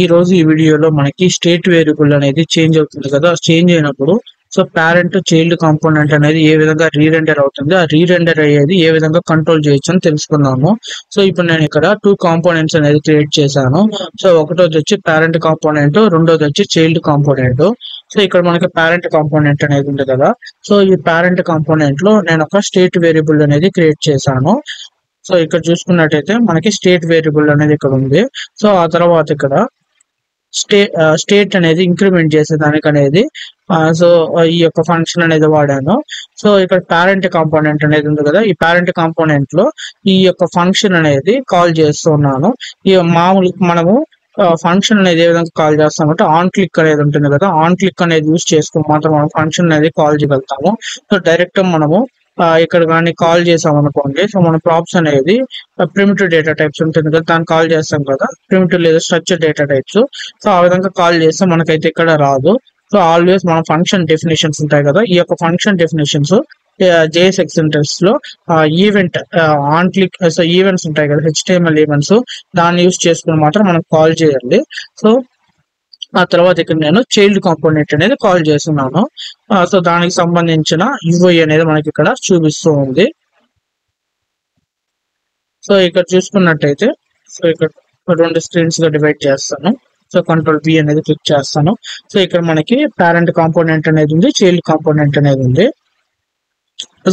ఈ రోజు ఈ వీడియోలో మనకి స్టేట్ వేరియబుల్ అనేది చేంజ్ అవుతుంది కదా. చేంజ్ అయినప్పుడు సో పేరెంట్ చైల్డ్ కాంపోనెంట్ అనేది ఏ విధంగా రీరెండర్ అవుతుంది, ఆ రీరెండర్ అయ్యేది ఏ విధంగా కంట్రోల్ చేయొచ్చు అని తెలుసుకుందాము. సో ఇప్పుడు నేను ఇక్కడ 2 కాంపోనెంట్స్ అనేది క్రియేట్ చేశాను. సో ఒకటోది వచ్చి పేరెంట్ కాంపోనెంట్, రెండోది వచ్చి చైల్డ్ కాంపోనెంట్. సో ఇక్కడ మనకి పేరెంట్ కాంపోనెంట్ అనేది ఉంది కదా. సో ఈ పేరెంట్ కాంపోనెంట్ లో నేను ఒక స్టేట్ వేరియబుల్ అనేది క్రియేట్ చేశాను. సో ఇక్కడ చూసుకున్నట్టయితే మనకి స్టేట్ వేరియబుల్ అనేది ఇక్కడ ఉంది. సో ఆ తర్వాత ఇక్కడ స్టేట్ అనేది ఇంక్రిమెంట్ చేసేదానికి అనేది సో ఈ యొక్క ఫంక్షన్ అనేది వాడాను. సో ఇక్కడ పేరెంట్ కాంపోనెంట్ అనేది ఉంది కదా, ఈ పేరెంట్ కాంపోనెంట్ లో ఈ యొక్క ఫంక్షన్ అనేది కాల్ చేస్తున్నాను. ఈ మామూలు మనము ఫంక్షన్ అనేది ఏ విధంగా కాల్ చేస్తామంటే ఆన్ క్లిక్ అనేది ఉంటుంది కదా, ఆన్ క్లిక్ అనేది యూజ్ చేసుకుని మాత్రం మనం ఫంక్షన్ అనేది కాల్ చేయగలుగుతాము. సో డైరెక్ట్ మనము ఇక్కడ కానీ కాల్ చేసాం అనుకోండి, సో మన ప్రాప్స్ అనేది ప్రిమిటివ్ డేటా టైప్స్ ఉంటుంది కదా, దాన్ని కాల్ చేస్తాం కదా, ప్రిమిటివ్ లేదా స్ట్రక్చర్ డేటా టైప్స్. సో ఆ విధంగా కాల్ చేస్తే మనకైతే ఇక్కడ రాదు. సో ఆల్వేస్ మన ఫంక్షన్ డెఫినేషన్స్ ఉంటాయి కదా, ఈ యొక్క ఫంక్షన్ డెఫినేషన్స్ JS ఎక్స్టెన్షన్స్ లో event on click so events ఉంటాయి కదా, HTML ఈవెంట్స్, దాన్ని యూస్ చేసుకుని మాత్రం మనం కాల్ చేయాలి. సో ఆ తర్వాత ఇక్కడ నేను చైల్డ్ కాంపోనెంట్ అనేది కాల్ చేస్తున్నాను. సో దానికి సంబంధించిన UI అనేది మనకి ఇక్కడ చూపిస్తూ ఉంది. సో ఇక్కడ చూసుకున్నట్టయితే సో ఇక్కడ 2 స్క్రీన్స్ గా డివైడ్ చేస్తాను. సో Ctrl+V అనేది క్లిక్ చేస్తాను. సో ఇక్కడ మనకి పేరెంట్ కాంపోనెంట్ అనేది ఉంది, చైల్డ్ కాంపోనెంట్ అనేది ఉంది.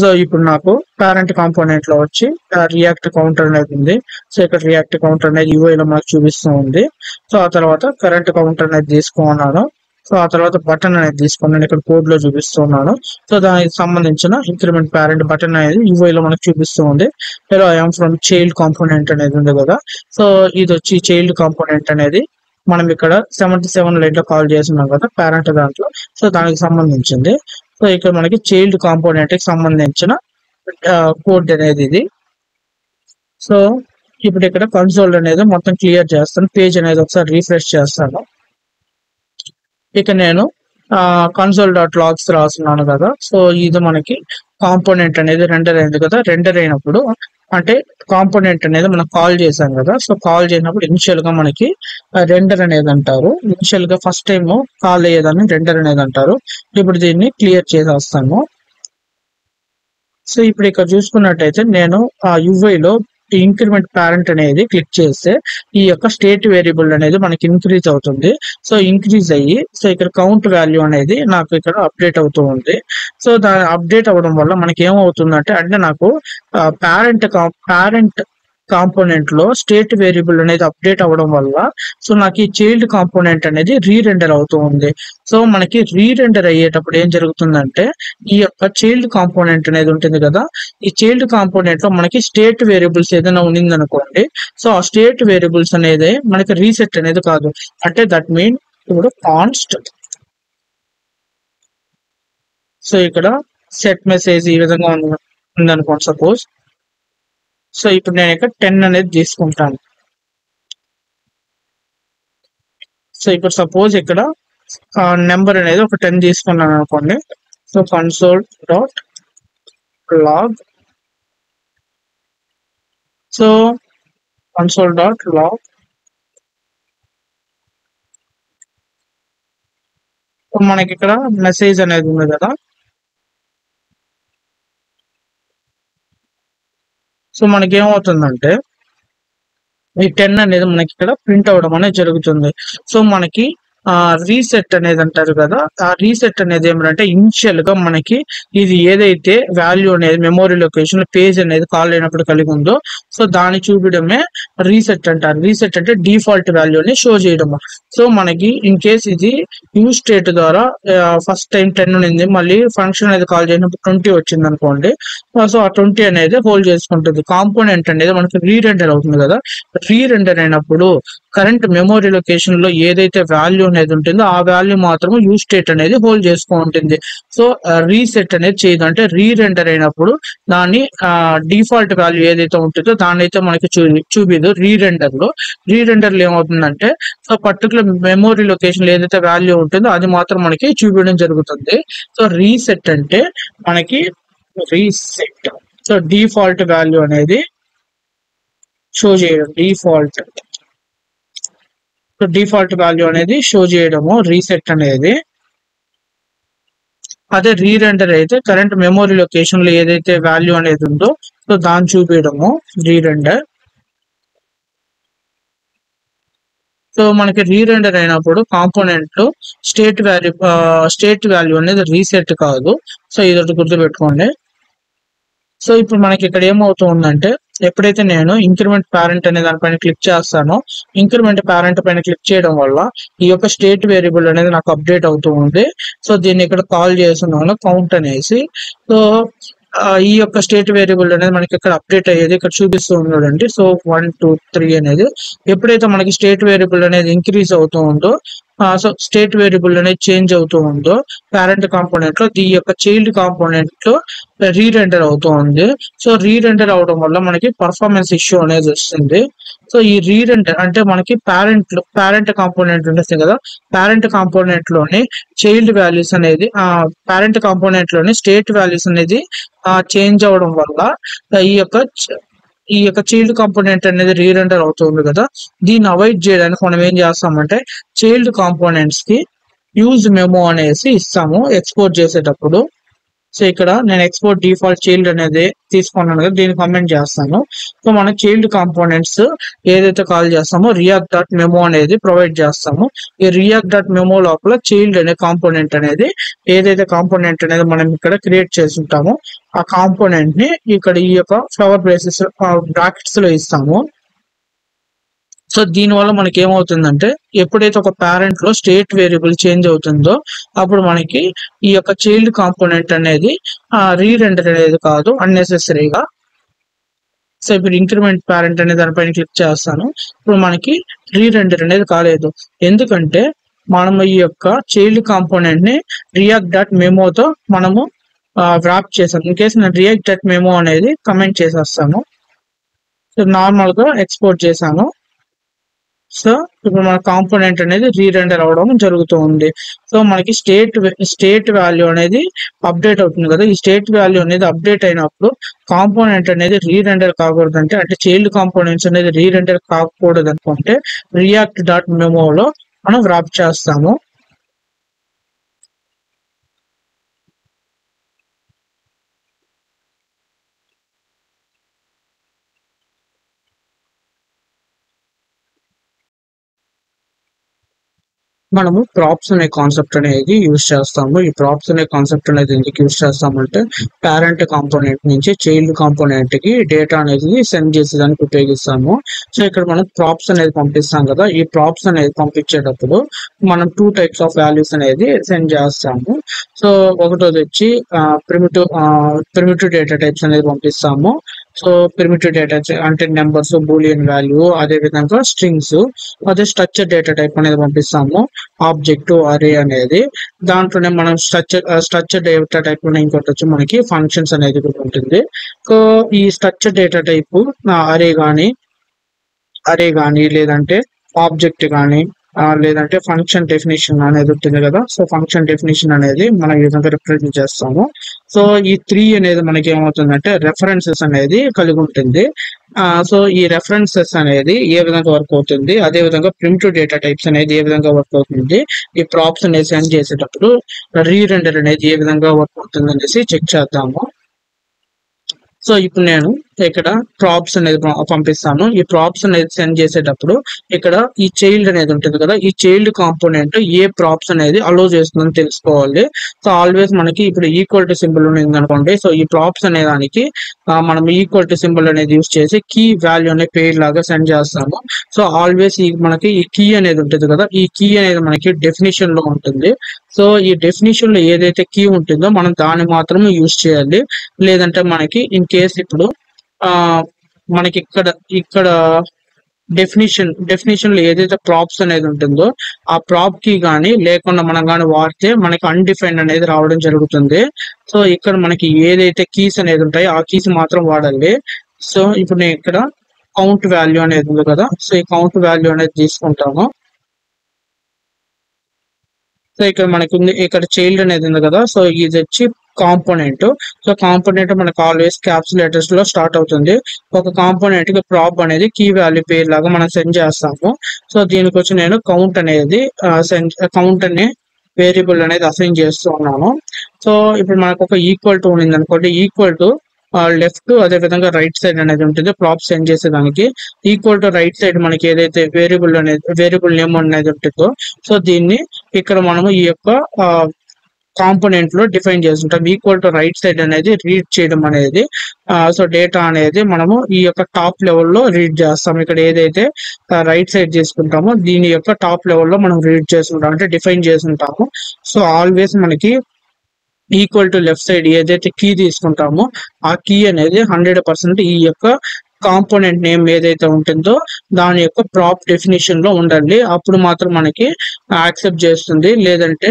సో ఇప్పుడు నాకు పేరెంట్ కాంపోనెంట్ లో వచ్చి రియాక్ట్ కౌంటర్ అనేది ఉంది. సో ఇక్కడ రియాక్ట్ కౌంటర్ అనేది UI లో మనకు చూపిస్తూ ఉంది. సో ఆ తర్వాత కరెంట్ కౌంటర్ అనేది తీసుకున్నాను. సో ఆ తర్వాత బటన్ అనేది తీసుకున్నాను, ఇక్కడ కోడ్ లో చూపిస్తున్నాను. సో దానికి సంబంధించిన ఇంక్రిమెంట్ పేరెంట్ బటన్ అనేది UI లో మనకు చూపిస్తూ ఉంది. Hello I'm from child component అనేది ఉంది కదా. సో ఇది వచ్చి చైల్డ్ కాంపోనెంట్ అనేది మనం ఇక్కడ 77 లైన్ లో కాల్ చేస్తున్నాం కదా పేరెంట్ దాంట్లో. సో దానికి సంబంధించింది. సో ఇక్కడ మనకి చైల్డ్ కాంపోనెంట్ కి సంబంధించిన కోడ్ అనేది ఇది. సో ఇప్పుడు ఇక్కడ కన్సోల్ అనేది మొత్తం క్లియర్ చేస్తాను, పేజ్ అనేది ఒకసారి రీఫ్రెష్ చేస్తాను. ఇక నేను console.logs రాస్తున్నాను కదా. సో ఇది మనకి కాంపోనెంట్ అనేది రెండర్ అయింది కదా. రెండర్ అయినప్పుడు అంటే కాంపోనెంట్ అనేది మనం కాల్ చేసాం కదా. సో కాల్ చేసినప్పుడు ఇనిషియల్ గా మనకి రెండర్ అనేది అంటారు. ఇనిషియల్ గా ఫస్ట్ టైం కాల్ అయ్యేదాన్ని రెండర్ అనేది అంటారు. ఇప్పుడు దీన్ని క్లియర్ చేసేస్తాను. సో ఇప్పుడు ఇక్కడ చూసుకున్నట్టయితే నేను ఆ UI లో ఇంక్రిమెంట్ పేరెంట్ అనేది క్లిక్ చేస్తే ఈ యొక్క స్టేట్ వేరియబుల్ అనేది మనకి ఇంక్రీజ్ అవుతుంది. సో ఇంక్రీజ్ అయ్యి సో ఇక్కడ కౌంట్ వాల్యూ అనేది నాకు ఇక్కడ అప్డేట్ అవుతూ ఉంది. సో దాని అప్డేట్ అవ్వడం వల్ల మనకి ఏమవుతుందంటే అంటే నాకు పేరెంట్ కాంపోనెంట్ లో స్టేట్ వేరియబుల్ అనేది అప్డేట్ అవ్వడం వల్ల సో నాకు ఈ చైల్డ్ కాంపోనెంట్ అనేది రీరెండర్ అవుతూ ఉంది. సో మనకి రీరెండర్ అయ్యేటప్పుడు ఏం జరుగుతుందంటే ఈ యొక్క చైల్డ్ కాంపోనెంట్ అనేది ఉంటుంది కదా, ఈ చైల్డ్ కాంపోనెంట్ లో మనకి స్టేట్ వేరియబుల్స్ ఏదైనా ఉంది అనుకోండి. సో ఆ స్టేట్ వేరియబుల్స్ అనేది మనకి రీసెట్ అనేది కాదు. అంటే దట్ మీన్ ఇప్పుడు కాన్స్ట్ సో ఇక్కడ సెట్ మెసేజ్ ఈ విధంగా ఉందనుకోండి సపోజ్. సో ఇప్పుడు నేను ఇక్కడ 10 అనేది తీసుకుంటాను. సో ఇప్పుడు సపోజ్ ఇక్కడ నెంబర్ అనేది ఒక 10 తీసుకున్నాను అనుకోండి. సో console.log సో console.log మనకి ఇక్కడ మెసేజ్ అనేది ఉంది కదా. సో మనకి ఏమవుతుందంటే ఈ 10 అనేది మనకి ఇక్కడ ప్రింట్ అవడం అనేది జరుగుతుంది. సో మనకి రీసెట్ అనేది అంటారు కదా, ఆ రీసెట్ అనేది ఏమంటే ఇనిషియల్ గా మనకి ఇది ఏదైతే వాల్యూ అనేది మెమొరీ లొకేషన్ పేజ్ అనేది కాల్ అయినప్పుడు కలిగి ఉందో సో దాన్ని చూపించడమే రీసెట్ అంటారు. రీసెట్ అంటే డిఫాల్ట్ వాల్యూని షో చేయడం. సో మనకి ఇన్ కేస్ ఇది యూజ్ స్టేట్ ద్వారా ఫస్ట్ టైం 10 ఉంది, మళ్ళీ ఫంక్షన్ అనేది కాల్ చేసినప్పుడు 20 వచ్చింది అనుకోండి. సో ఆ 20 అనేది హోల్డ్ చేసుకుంటుంది. కాంపోనెంట్ అనేది మనకి రీరెండర్ అవుతుంది కదా. రీరెండర్ అయినప్పుడు కరెంట్ మెమొరీ లొకేషన్ లో ఏదైతే వాల్యూ అనేది ఉంటుందో ఆ వాల్యూ మాత్రం యూజ్ స్టేట్ అనేది హోల్డ్ చేసుకుంటుంది. సో రీసెట్ అనేది చేయదు. అంటే రీరెండర్ అయినప్పుడు దాన్ని డిఫాల్ట్ వాల్యూ ఏదైతే ఉంటుందో దాన్ని అయితే మనకి చూపిదు. రీరెండర్ లో ఏమవుతుందంటే సో పర్టికులర్ మెమొరీ లొకేషన్ లో ఏదైతే వాల్యూ ఉంటుందో అది మాత్రం మనకి చూపించడం జరుగుతుంది. సో రీసెట్ అంటే మనకి రీసెట్ సో డిఫాల్ట్ వాల్యూ అనేది షో చేయడం. డిఫాల్ట్ సో డిఫాల్ట్ వాల్యూ అనేది షో చేయడము రీసెట్ అనేది. అదే రీరెండర్ అయితే కరెంట్ మెమొరీ లొకేషన్ లో ఏదైతే వాల్యూ అనేది ఉందో సో దాన్ని చూపించడము రీరెండర్. సో మనకి రీరెండర్ అయినప్పుడు కాంపోనెంట్ లో స్టేట్ వాల్యూ అనేది రీసెట్ కాదు. సో ఇదొకటి గుర్తుపెట్టుకోండి. సో ఇప్పుడు మనకి ఇక్కడ ఏమవుతుందంటే ఎప్పుడైతే నేను ఇంక్రిమెంట్ పేరెంట్ అనే దానిపైన క్లిక్ చేస్తానో ఇంక్రిమెంట్ పేరెంట్ పైన క్లిక్ చేయడం వల్ల ఈ యొక్క స్టేట్ వేరియబుల్ అనేది నాకు అప్డేట్ అవుతూ ఉంది. సో దీన్ని ఇక్కడ కాల్ చేస్తున్నాను కౌంట్ అనేసి. సో ఈ యొక్క స్టేట్ వేరియబుల్ అనేది మనకి ఇక్కడ అప్డేట్ అయ్యేది ఇక్కడ చూపిస్తూ ఉన్నాడండి. సో 1 2 3 అనేది ఎప్పుడైతే మనకి స్టేట్ వేరియబుల్ అనేది ఇంక్రీజ్ అవుతూ ఉందో సో స్టేట్ వేరియబుల్ అనేది చేంజ్ అవుతూ ఉందో పేరెంట్ కాంపోనెంట్ లో ఈ యొక్క చైల్డ్ కాంపోనెంట్ లో రీరెండర్ అవుతూ ఉంది. సో రీరెండర్ అవడం వల్ల మనకి పర్ఫార్మెన్స్ ఇష్యూ అనేది వస్తుంది. సో ఈ రీరెండర్ అంటే మనకి పేరెంట్ కాంపోనెంట్ ఉంటుంది కదా, పేరెంట్ కాంపోనెంట్ లోని చైల్డ్ వాల్యూస్ అనేది పేరెంట్ కాంపోనెంట్ లోని స్టేట్ వాల్యూస్ అనేది చేంజ్ అవడం వల్ల ఈ యొక్క చైల్డ్ కాంపోనెంట్ అనేది రీరెండర్ అవుతుంది కదా. దీన్ని అవాయిడ్ చేయడానికి మనం ఏం చేస్తామంటే చైల్డ్ కాంపోనెంట్స్ కి యూజ్ మెమో అనేసి ఇస్తాము ఎక్స్పోర్ట్ చేసేటప్పుడు. సో ఇక్కడ నేను ఎక్స్పోర్ట్ డిఫాల్ట్ చైల్డ్ అనేది తీసుకున్నాను కదా, దీన్ని కమెంట్ చేస్తాను. సో మనం చైల్డ్ కాంపోనెంట్స్ ఏదైతే కాల్ చేస్తామో రియాక్ట్ డాట్ మెమో అనేది ప్రొవైడ్ చేస్తాము. ఈ రియాక్ట్ డాట్ మెమో లోపల చైల్డ్ అనే కాంపోనెంట్ అనేది ఏదైతే కాంపోనెంట్ అనేది మనం ఇక్కడ క్రియేట్ చేసి ఉంటామో ఆ కాంపోనెంట్ ని ఇక్కడ ఈ యొక్క ఫ్లవర్ బ్రాకెట్స్ లో ఇస్తాము. సో దీనివల్ల మనకి ఏమవుతుందంటే ఎప్పుడైతే ఒక పేరెంట్ లో స్టేట్ వేరియబుల్ చేంజ్ అవుతుందో అప్పుడు మనకి ఈ యొక్క చైల్డ్ కాంపోనెంట్ అనేది రీరెండర్ అనేది కాదు అన్నెసెసరీగా. సో ఇప్పుడు ఇంక్రిమెంట్ పేరెంట్ అనే దానిపైన క్లిక్ చేస్తాను. ఇప్పుడు మనకి రీరెండర్ అనేది కాలేదు, ఎందుకంటే మనము ఈ యొక్క చైల్డ్ కాంపోనెంట్ ని రియాక్ట్ డాట్ మెమోతో మనము వ్రాప్ చేసాం. ఇన్ కేసు నేను రియాక్ట్ డాట్ మెమో అనేది కమెంట్ చేసేస్తాను. సో నార్మల్ గా ఎక్స్పోర్ట్ చేశాను. సో ఇప్పుడు మన కాంపోనెంట్ అనేది రీరెండర్ అవడం జరుగుతూ ఉంది. సో మనకి స్టేట్ వాల్యూ అనేది అప్డేట్ అవుతుంది కదా, ఈ స్టేట్ వాల్యూ అనేది అప్డేట్ అయినప్పుడు కాంపోనెంట్ అనేది రీరెండర్ కాకూడదంటే అంటే చైల్డ్ కాంపోనెంట్స్ అనేది రీరెండర్ కాకూడదు అనుకుంటే రియాక్ట్ డాట్ మెమోలో మనం వ్రాప్ చేస్తాము. మనము ప్రాప్స్ అనే కాన్సెప్ట్ అనేది యూజ్ చేస్తాము. ఈ ప్రాప్స్ అనే కాన్సెప్ట్ అనేది ఎందుకు యూజ్ చేస్తామంటే పేరెంట్ కాంపోనెంట్ నుంచి చైల్డ్ కాంపోనెంట్ కి డేటా అనేది సెండ్ చేసేదానికి ఉపయోగిస్తాము. సో ఇక్కడ మనం ప్రాప్స్ అనేది పంపిస్తాం కదా, ఈ ప్రాప్స్ అనేది పంపించేటప్పుడు మనం 2 types ఆఫ్ వాల్యూస్ అనేది సెండ్ చేస్తాము. సో ఒకటోది వచ్చి ప్రిమిటివ్ డేటా టైప్స్ అనేది పంపిస్తాము. సో ప్రిమిటివ్ డేటా అంటే నెంబర్స్, బూలియన్ వాల్యూ, అదే విధంగా స్ట్రింగ్స్. అదే స్ట్రక్చర్ డేటా టైప్ అనేది పంపిస్తాము, ఆబ్జెక్ట్, అరే అనేది. దాంట్లోనే మనం స్ట్రక్చర్ డేటా టైప్ లోనే ఇంకోటి వచ్చి మనకి ఫంక్షన్స్ అనేది కూడా ఉంటుంది. సో ఈ స్ట్రక్చర్ డేటా టైప్ అరే గానీ లేదంటే ఆబ్జెక్ట్ కానీ లేదంటే ఫంక్షన్ డెఫినేషన్ అనేది ఉంటుంది కదా. సో ఫంక్షన్ డెఫినేషన్ అనేది మనం ఈ విధంగా రిప్రజెంట్ చేస్తాము. సో ఈ 3 అనేది మనకి ఏమవుతుందంటే రెఫరెన్సెస్ అనేది కలిగి ఉంటుంది. సో ఈ రెఫరెన్సెస్ అనేది ఏ విధంగా వర్క్ అవుతుంది, అదే విధంగా ప్రిమిటివ్ డేటా టైప్స్ అనేది ఏ విధంగా వర్క్ అవుతుంది, ఈ ప్రాప్స్ అనేది సెండ్ చేసేటప్పుడు రీరెండర్ అనేది ఏ విధంగా వర్క్ అవుతుంది అనేసి చెక్ చేద్దాము. సో ఇప్పుడు నేను ఇక్కడ ప్రాప్స్ అనేది పంపిస్తాను. ఈ ప్రాప్స్ అనేది సెండ్ చేసేటప్పుడు ఇక్కడ ఈ చైల్డ్ అనేది ఉంటుంది కదా, ఈ చైల్డ్ కాంపోనెంట్ ఏ ప్రాప్స్ అనేది అలో చేస్తుందని తెలుసుకోవాలి. సో ఆల్వేస్ మనకి ఇప్పుడు ఈక్వల్ టు సింబల్ ఉంది అనుకోండి. సో ఈ ప్రాప్స్ అనే దానికి మనం ఈక్వల్ టు సింబల్ అనేది యూజ్ చేసి కీ వాల్యూ అనే పేరు లాగా సెండ్ చేస్తాము. సో ఆల్వేస్ మనకి ఈ కీ అనేది ఉంటుంది కదా, ఈ కీ అనేది మనకి డెఫినేషన్ లో ఉంటుంది. సో ఈ డెఫినేషన్ లో ఏదైతే కీ ఉంటుందో మనం దాన్ని మాత్రమే యూజ్ చేయాలి. లేదంటే మనకి ఇన్ కేస్ ఇప్పుడు మనకి ఇక్కడ డెఫినేషన్ లో ఏదైతే ప్రాప్స్ అనేది ఉంటుందో ఆ ప్రాప్ కి కానీ లేకుండా మనం కానీ వాడితే మనకి అన్డిఫైన్డ్ అనేది రావడం జరుగుతుంది. సో ఇక్కడ మనకి ఏదైతే కీస్ అనేది ఉంటాయో ఆ కీస్ మాత్రం వాడాలి. సో ఇప్పుడు నేను ఇక్కడ కౌంట్ వాల్యూ అనేది ఉంది కదా, సో ఈ కౌంట్ వాల్యూ అనేది తీసుకుంటాము. సో ఇక్కడ మనకి ఉంది ఇక్కడ చైల్డ్ అనేది ఉంది కదా, సో ఇది వచ్చి కాంపోనెంట్. సో కాంపోనెంట్ మనకు ఆల్వేస్ క్యాప్స్ లెటర్స్ లో స్టార్ట్ అవుతుంది. ఒక కాంపోనెంట్ కి ప్రాప్ అనేది కీ వాల్యూ పేరు లాగా మనం సెండ్ చేస్తాము. సో దీనికి వచ్చి నేను కౌంట్ అనేది కౌంట్ అనే వేరియబుల్ అనేది అసైన్ చేస్తూ ఉన్నాను. సో ఇప్పుడు మనకు ఒక ఈక్వల్ టు ఉంది అనుకోండి, ఈక్వల్ టు లెఫ్ట్ అదే విధంగా రైట్ సైడ్ అనేది ఉంటుంది ప్రాప్ సెండ్ చేసేదానికి. ఈక్వల్ టు రైట్ సైడ్ మనకి ఏదైతే వేరియబుల్ నేమ్ అనేది ఉంటుందో, సో దీన్ని ఇక్కడ మనము ఈ యొక్క కాంపోనెంట్ లో డిఫైన్ చేస్తుంటాం. ఈక్వల్ టు రైట్ సైడ్ అనేది రీడ్ చేయడం అనేది, సో డేటా అనేది మనము ఈ యొక్క టాప్ లెవెల్లో రీడ్ చేస్తాం. ఇక్కడ ఏదైతే రైట్ సైడ్ చేసుకుంటామో దీని యొక్క టాప్ లెవెల్లో మనం రీడ్ చేస్తుంటాం, అంటే డిఫైన్ చేస్తుంటాము. సో ఆల్వేస్ మనకి ఈక్వల్ టు లెఫ్ట్ సైడ్ ఏదైతే కీ తీసుకుంటామో ఆ కీ అనేది 100% ఈ యొక్క కాంపోనెంట్ నేమ్ ఏదైతే ఉంటుందో దాని యొక్క ప్రాప్ డెఫినేషన్ లో ఉండాలి. అప్పుడు మాత్రం మనకి యాక్సెప్ట్ చేస్తుంది. లేదంటే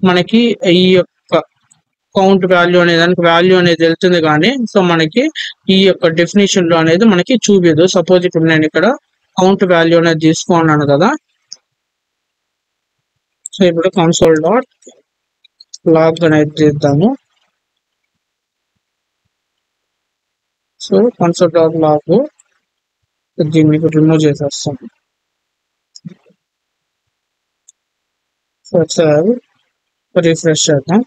మనకి ఈ యొక్క కౌంట్ వాల్యూ అనే దానికి వాల్యూ అనేది వెళ్తుంది కానీ సో మనకి ఈ యొక్క డెఫినేషన్ లో అనేది మనకి చూపించదు. సపోజ్ ఇప్పుడు నేను ఇక్కడ కౌంట్ వాల్యూ అనేది తీసుకున్నాను కదా. సో ఇప్పుడు కన్సోల్ డాట్ లాగ్ అనేది చేద్దాము. సో కన్సోల్ డాట్ లాగ్ దీన్ని రిమూవ్ చేసేస్తాము. సో ఒకసారి రిఫ్రెష్ చేద్దాం.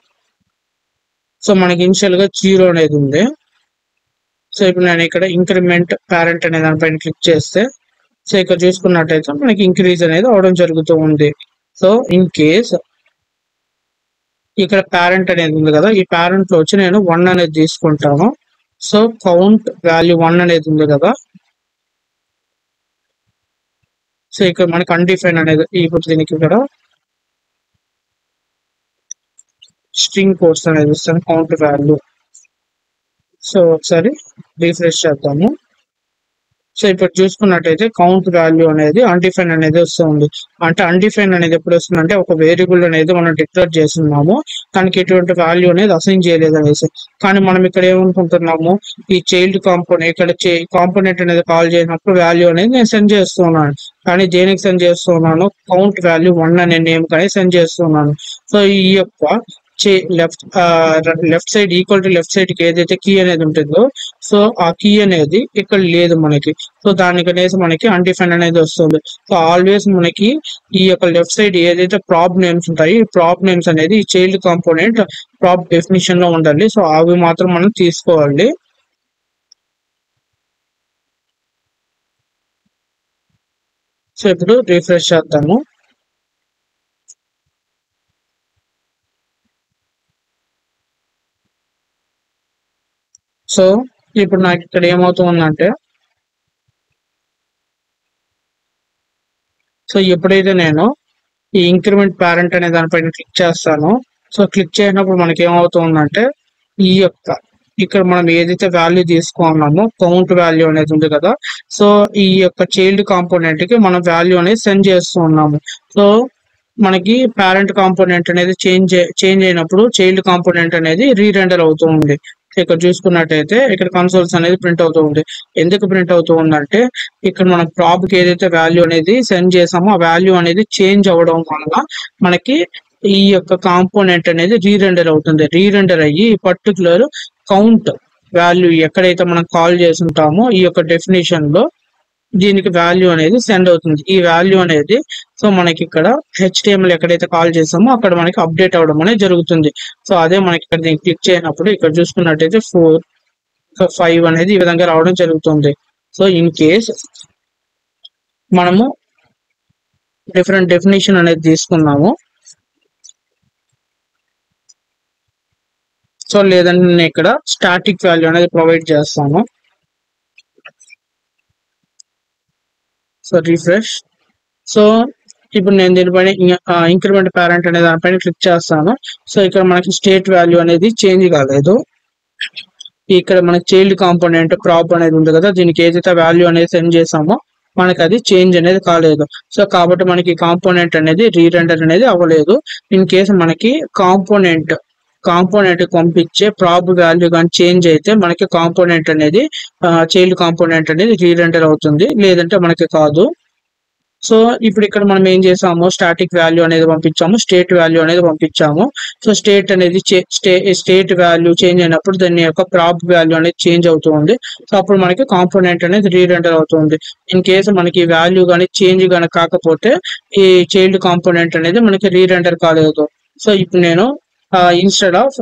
సో మనకి ఇనిషియల్ గా 0 అనేది ఉంది. సో ఇప్పుడు నేను ఇక్కడ ఇంక్రిమెంట్ పేరెంట్ అనే దానిపైన క్లిక్ చేస్తే సో ఇక్కడ చూసుకున్నట్టయితే మనకి ఇంక్రీజ్ అనేది అవడం జరుగుతూ ఉంది. సో ఇన్ కేస్ ఇక్కడ పేరెంట్ అనేది ఉంది కదా, ఈ పేరెంట్ లో వచ్చి నేను 1 అనేది తీసుకుంటాను. సో కౌంట్ వాల్యూ 1 అనేది ఉంది కదా. సో ఇక్కడ మనకి అన్డిఫైన్ అనేది ఇప్పుడు దీనికి ఇక్కడ స్ట్రింగ్ కోడ్స్ అనేది ఇస్తాను కౌంట్ వాల్యూ. సో ఒకసారి రిఫ్రెష్ చేద్దాము. సో ఇప్పుడు చూసుకున్నట్టయితే కౌంట్ వాల్యూ అనేది అన్డిఫైన్ అనేది వస్తుంది. అంటే అన్డిఫైన్ అనేది ఎప్పుడు వస్తుందంటే ఒక వేరియబుల్ అనేది మనం డిక్లేర్ చేస్తున్నాము, దానికి ఎటువంటి వాల్యూ అనేది అసైన్ చేయలేదు అనేసి. కానీ మనం ఇక్కడ ఏమనుకుంటున్నాము, ఈ చైల్డ్ కాంపోనెంట్ ఇక్కడ కాంపోనెంట్ అనేది కాల్ చేసినప్పుడు వాల్యూ అనేది నేను సెండ్ చేస్తున్నాను. కానీ దేనికి సెండ్ చేస్తున్నాను, కౌంట్ వాల్యూ 1 అనే నేమ్ కానీ సెండ్ చేస్తున్నాను. సో ఈ యొక్క left side equal to left side కి ఏదైతే కీ అనేది ఉంటుందో సో ఆ కీ అనేది ఇక్కడ లేదు మనకి. సో దానికనేసి మనకి అన్డిఫైన్ అనేది వస్తుంది. సో ఆల్వేస్ మనకి ఈ యొక్క లెఫ్ట్ సైడ్ ఏదైతే ప్రాప్ నేమ్స్ ఉంటాయి, ఈ ప్రాప్ నేమ్స్ అనేది ఈ చైల్డ్ కాంపోనెంట్ ప్రాప్ డెఫినిషన్ లో ఉండాలి. సో అవి మాత్రం మనం తీసుకోవాలి. సో ఇప్పుడు రిఫ్రెష్ చేద్దాము. సో ఇప్పుడు నాకు ఇక్కడ ఏమవుతుందంటే, సో ఎప్పుడైతే నేను ఈ ఇంక్రిమెంట్ పేరెంట్ అనే దానిపైన క్లిక్ చేస్తానో సో క్లిక్ చేసినప్పుడు మనకి ఏమవుతుందంటే ఈ యొక్క ఇక్కడ మనం ఏదైతే వాల్యూ తీసుకున్నామో కౌంట్ వాల్యూ అనేది ఉంది కదా, సో ఈ యొక్క చైల్డ్ కాంపోనెంట్ కి మనం వాల్యూ అనేది సెండ్ చేస్తూ ఉన్నాము. సో మనకి పేరెంట్ కాంపోనెంట్ అనేది చేంజ్ అయినప్పుడు చైల్డ్ కాంపోనెంట్ అనేది రీరెండర్ అవుతూ ఉంది. ఇక్కడ చూసుకున్నట్టయితే ఇక్కడ కన్సోల్స్ అనేది ప్రింట్ అవుతూ ఉంది. ఎందుకు ప్రింట్ అవుతూ ఉందంటే ఇక్కడ మనం ప్రాప్ కి ఏదైతే వాల్యూ అనేది సెండ్ చేసామో ఆ వాల్యూ అనేది చేంజ్ అవ్వడం వల్ల మనకి ఈ యొక్క కాంపోనెంట్ అనేది రీరెండర్ అవుతుంది. రీరెండర్ అయ్యి పర్టికులర్ కౌంట్ వాల్యూ ఎక్కడైతే మనం కాల్ చేసి ఉంటామో ఈ యొక్క డెఫినేషన్ లో దీనికి వాల్యూ అనేది సెండ్ అవుతుంది. ఈ వాల్యూ అనేది సో మనకి ఇక్కడ HTML ఎక్కడైతే కాల్ చేసామో అక్కడ మనకి అప్డేట్ అవ్వడం అనేది జరుగుతుంది. సో అదే మనకి ఇక్కడ దీన్ని క్లిక్ చేయనప్పుడు ఇక్కడ చూసుకున్నట్టయితే 4 5 అనేది ఈ విధంగా రావడం జరుగుతుంది. సో ఇన్ కేస్ మనము డిఫరెంట్ డెఫినేషన్ అనేది తీసుకున్నాము, సో లేదంటే నేను ఇక్కడ స్టాటిక్ వాల్యూ అనేది ప్రొవైడ్ చేస్తాను. So refresh. సో ఇప్పుడు నేను దీనిపైన ఇంక్రిమెంట్ పేరెంట్ అనే దానిపైన క్లిక్ చేస్తాను. సో ఇక్కడ మనకి స్టేట్ వాల్యూ అనేది చేంజ్ కాలేదు. ఇక్కడ మనకి చైల్డ్ కాంపోనెంట్ ప్రాప్ అనేది ఉంది కదా, దీనికి ఏదైతే వాల్యూ అనేది సెండ్ చేసామో మనకి అది చేంజ్ అనేది కాలేదు. సో కాబట్టి మనకి కాంపోనెంట్ అనేది రీరెండర్ అనేది అవ్వలేదు. ఇన్ కేసు మనకి కాంపోనెంట్ పంపించే ప్రాప్ వాల్యూ కానీ చేంజ్ అయితే మనకి కాంపోనెంట్ అనేది చైల్డ్ కాంపోనెంట్ అనేది రీరెండర్ అవుతుంది, లేదంటే మనకి కాదు. సో ఇప్పుడు ఇక్కడ మనం ఏం చేసాము, స్టాటిక్ వాల్యూ అనేది పంపించాము, స్టేట్ వాల్యూ అనేది పంపించాము. సో స్టేట్ అనేది స్టేట్ వాల్యూ చేంజ్ అయినప్పుడు దాని యొక్క ప్రాప్ వాల్యూ అనేది చేంజ్ అవుతుంది. సో అప్పుడు మనకి కాంపోనెంట్ అనేది రీరెండర్ అవుతుంది. ఇన్ కేసు మనకి వాల్యూ కానీ చేంజ్ కానీ కాకపోతే ఈ చైల్డ్ కాంపోనెంట్ అనేది మనకి రీరెండర్ కాలేదు. సో ఇప్పుడు నేను ఇన్స్టెడ్ ఆఫ్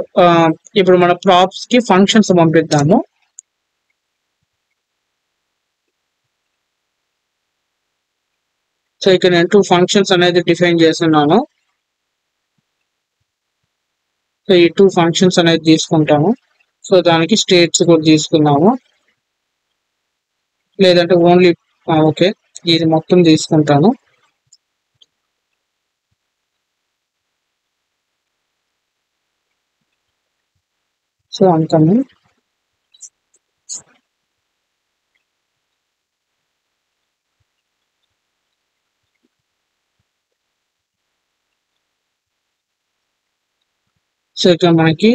ఇప్పుడు మన ప్రాప్స్ కి ఫంక్షన్స్ పంపిద్దాము. సో ఇక్కడ నేను 2 ఫంక్షన్స్ అనేది డిఫైన్ చేస్తున్నాను. సో ఈ 2 ఫంక్షన్స్ అనేది తీసుకుంటాము. సో దానికి స్టేట్స్ కూడా తీసుకున్నాము, లేదంటే ఓన్లీ ఓకే ఇది మొత్తం తీసుకుంటాను. సో అందుకని సో ఇక్కడ మనకి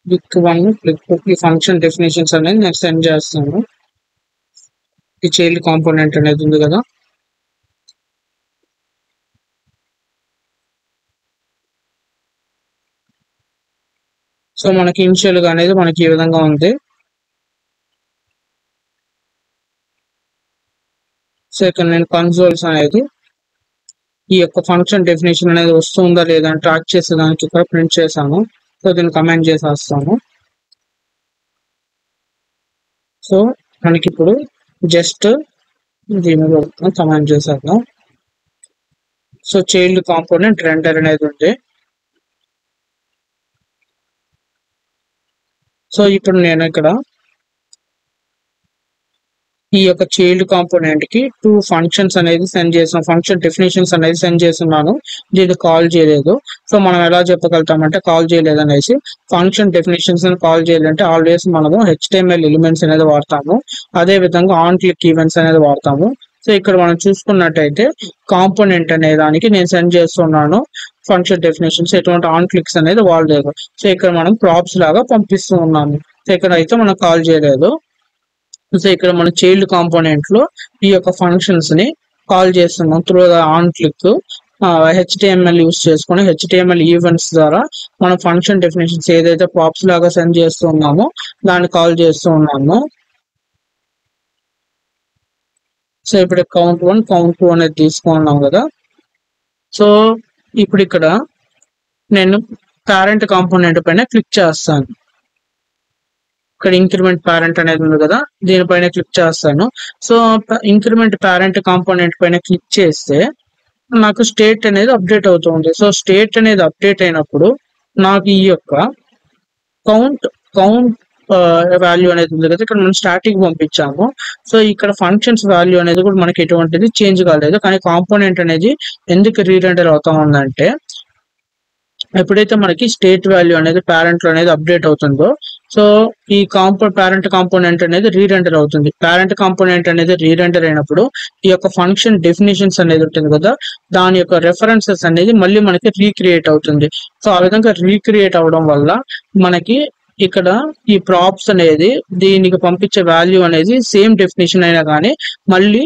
క్లిక్ 1 క్లిక్ 2 ఈ ఫంక్షన్ డెఫినేషన్స్ అనేది నేను సెండ్ చేస్తాను. ఈ చైల్డ్ కాంపోనెంట్ అనేది ఉంది కదా, సో మనకి ఇనిషియల్ గా అనేది మనకి ఈ విధంగా ఉంది. సో ఇక్కడ నేను కన్సోల్స్ అనేది ఈ యొక్క ఫంక్షన్ డెఫినేషన్ అనేది వస్తుందా లేదా అని ట్రాక్ చేసేదానికి ఇక్కడ ప్రింట్ చేశాను. సో దీన్ని కమెంట్ చేసేస్తాను. సో మనకి ఇప్పుడు జస్ట్ దీని కమెంట్ చేసేద్దాం. సో చైల్డ్ కాంపోనెంట్ రెండర్ అనేది ఉంది. సో ఇప్పుడు నేను ఇక్కడ ఈ యొక్క చైల్డ్ కాంపోనెంట్ కి 2 ఫంక్షన్స్ అనేది సెండ్ చేసాం, ఫంక్షన్ డెఫినేషన్స్ అనేది సెండ్ చేస్తున్నాను. దీన్ని కాల్ చేయలేదు. సో మనం ఎలా చెప్పగలుగుతామంటే కాల్ చేయలేదు అనేసి, ఫంక్షన్ డెఫినేషన్స్ కాల్ చేయాలంటే ఆల్వేస్ మనము HTML ఎలిమెంట్స్ అనేది వాడతాము, అదే విధంగా ఆన్ క్లిక్ ఈవెంట్స్ అనేది వాడతాము. సో ఇక్కడ మనం చూసుకున్నట్టయితే కాంపోనెంట్ అనే దానికి నేను సెండ్ చేస్తున్నాను ఫంక్షన్ డెఫినేషన్స్, ఎటువంటి ఆన్ క్లిక్స్ అనేది వాడలేదు. సో ఇక్కడ మనం ప్రాప్స్ లాగా పంపిస్తూ ఉన్నాము. సో ఇక్కడ అయితే మనం కాల్ చేయలేదు. సో ఇక్కడ మన చైల్డ్ కాంపోనెంట్ లో ఈ యొక్క ఫంక్షన్స్ ని కాల్ చేస్తున్నాం through the on click. HTML use చేసుకుని HTML ఈవెంట్స్ ద్వారా మనం ఫంక్షన్ డెఫినేషన్స్ ఏదైతే ప్రాప్స్ లాగా సెండ్ చేస్తున్నామో దాన్ని కాల్ చేస్తూ ఉన్నాము. సో ఇప్పుడు కౌంట్ 1 కౌంట్ 2 అనేది తీసుకున్నాం కదా. సో ఇప్పుడు ఇక్కడ నేను పేరెంట్ కాంపోనెంట్ పైన క్లిక్ చేస్తాను. ఇక్కడ ఇంక్రిమెంట్ పేరెంట్ అనేది ఉంది కదా, దీనిపైన క్లిక్ చేస్తాను. సో ఇంక్రిమెంట్ పేరెంట్ కాంపోనెంట్ పైన క్లిక్ చేస్తే నాకు స్టేట్ అనేది అప్డేట్ అవుతుంది. సో స్టేట్ అనేది అప్డేట్ అయినప్పుడు నాకు ఈ యొక్క కౌంట్ వాల్యూ అనేది ఉంది కదా, ఇక్కడ మనం స్టాటిక్ పంపించాము. సో ఇక్కడ ఫంక్షన్స్ వాల్యూ అనేది కూడా మనకి ఎటువంటిది చేంజ్ కాలేదు, కానీ కాంపోనెంట్ అనేది ఎందుకు రీరెండర్ అవుతా ఉందంటే ఎప్పుడైతే మనకి స్టేట్ వాల్యూ అనేది పేరెంట్ లో అనేది అప్డేట్ అవుతుందో సో ఈ పేరెంట్ కాంపోనెంట్ అనేది రీరెండర్ అవుతుంది. పేరెంట్ కాంపోనెంట్ అనేది రీరెండర్ అయినప్పుడు ఈ యొక్క ఫంక్షన్ డెఫినేషన్స్ అనేది ఉంటుంది కదా, దాని యొక్క రెఫరెన్సెస్ అనేది మళ్ళీ మనకి రీక్రియేట్ అవుతుంది. సో ఆ విధంగా రీక్రియేట్ అవడం వల్ల మనకి ఇక్కడ ఈ ప్రాప్స్ అనేది దీనికి పంపించే వాల్యూ అనేది సేమ్ డెఫినేషన్ అయినా కానీ మళ్ళీ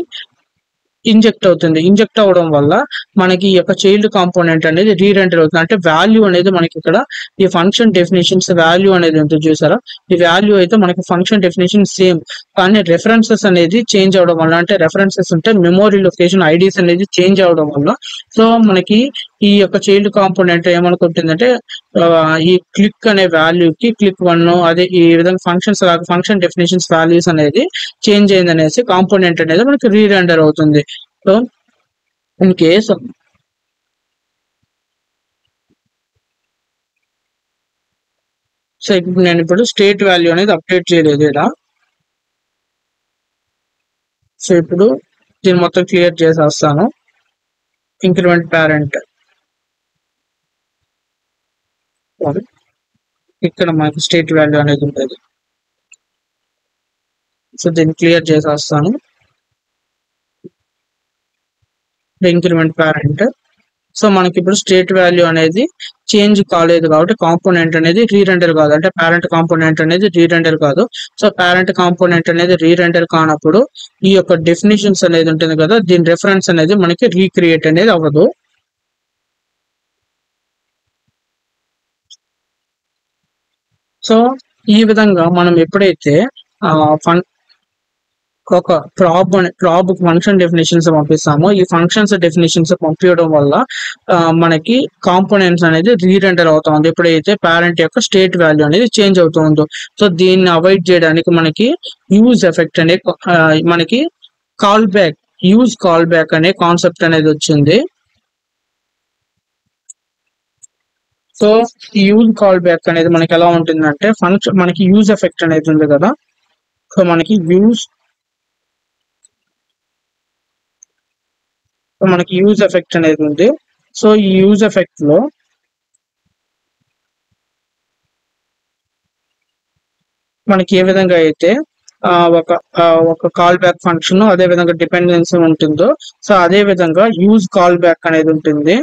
ఇంజెక్ట్ అవుతుంది. ఇంజెక్ట్ అవడం వల్ల మనకి ఈ యొక్క చైల్డ్ కాంపోనెంట్ అనేది రీరెండర్ అవుతుంది. అంటే వాల్యూ అనేది మనకి ఇక్కడ ఈ ఫంక్షన్ డెఫినేషన్స్ వాల్యూ అనేది ఉంటుంది చూసారా, ఈ వాల్యూ అయితే మనకి ఫంక్షన్ డెఫినేషన్ సేమ్, కానీ రెఫరెన్సెస్ అనేది చేంజ్ అవడం వల్ల, అంటే రెఫరెన్సెస్ ఉంటే మెమోరీ లొకేషన్ ఐడీస్ అనేది చేంజ్ అవడం వల్ల సో మనకి ఈ యొక్క చైల్డ్ కాంపోనెంట్ ఏమనుకుంటుందంటే ఈ క్లిక్ అనే వాల్యూకి క్లిక్ 1 అదే ఈ విధంగా ఫంక్షన్స్ లాగా ఫంక్షన్ డెఫినేషన్స్ వాల్యూస్ అనేది చేంజ్ అయింది అనేసి కాంపోనెంట్ అనేది మనకి రీరెండర్ అవుతుంది. సో ఇన్ కేస్ సో ఇప్పుడు నేను ఇప్పుడు స్టేట్ వాల్యూ అనేది అప్డేట్ చేయలేదు ఇలా. సో ఇప్పుడు దీన్ని మొత్తం క్లియర్ చేసేస్తాను. ఇంక్రిమెంట్ పేరెంట్ ఇక్కడ మనకి స్టేట్ వాల్యూ అనేది ఉంటుంది. సో దీన్ని క్లియర్ చేసేస్తాను. ఇంక్రిమెంట్ పేరెంట్ సో మనకి ఇప్పుడు స్టేట్ వాల్యూ అనేది చేంజ్ కాలేదు కాబట్టి కాంపోనెంట్ అనేది రీరెండర్ కాదు, అంటే పేరెంట్ కాంపోనెంట్ అనేది రీరెండర్ కాదు. సో పేరెంట్ కాంపోనెంట్ అనేది రీరెండర్ కానప్పుడు ఈ యొక్క డెఫినేషన్స్ అనేది ఉంటుంది కదా, దీని రెఫరెన్స్ అనేది మనకి రీక్రియేట్ అనేది అవ్వదు. సో ఈ విధంగా మనం ఎప్పుడైతే ఒక ప్రాబ్ ఫంక్షన్ డెఫినేషన్స్ పంపిస్తామో, ఈ ఫంక్షన్స్ డెఫినేషన్స్ పంపించడం వల్ల మనకి కాంపోనెంట్స్ అనేది రీరెండర్ అవుతుంది ఎప్పుడైతే పేరెంట్ యొక్క స్టేట్ వాల్యూ అనేది చేంజ్ అవుతుందో. సో దీన్ని అవాయిడ్ చేయడానికి మనకి యూజ్ ఎఫెక్ట్ అనే మనకి call back use call back అనే కాన్సెప్ట్ అనేది వచ్చింది. సో ఈ యూజ్ కాల్ బ్యాక్ అనేది మనకి ఎలా ఉంటుందంటే, ఫంక్షన్ మనకి యూజ్ ఎఫెక్ట్ అనేది ఉంది కదా, సో మనకి యూజ్ ఎఫెక్ట్ అనేది ఉంది. సో ఈ యూజ్ ఎఫెక్ట్ లో మనకి ఏ విధంగా అయితే ఒక కాల్ బ్యాక్ ఫంక్షన్ అదే విధంగా డిపెండెన్సీ ఉంటుందో, సో అదే విధంగా యూజ్ కాల్ బ్యాక్ అనేది ఉంటుంది.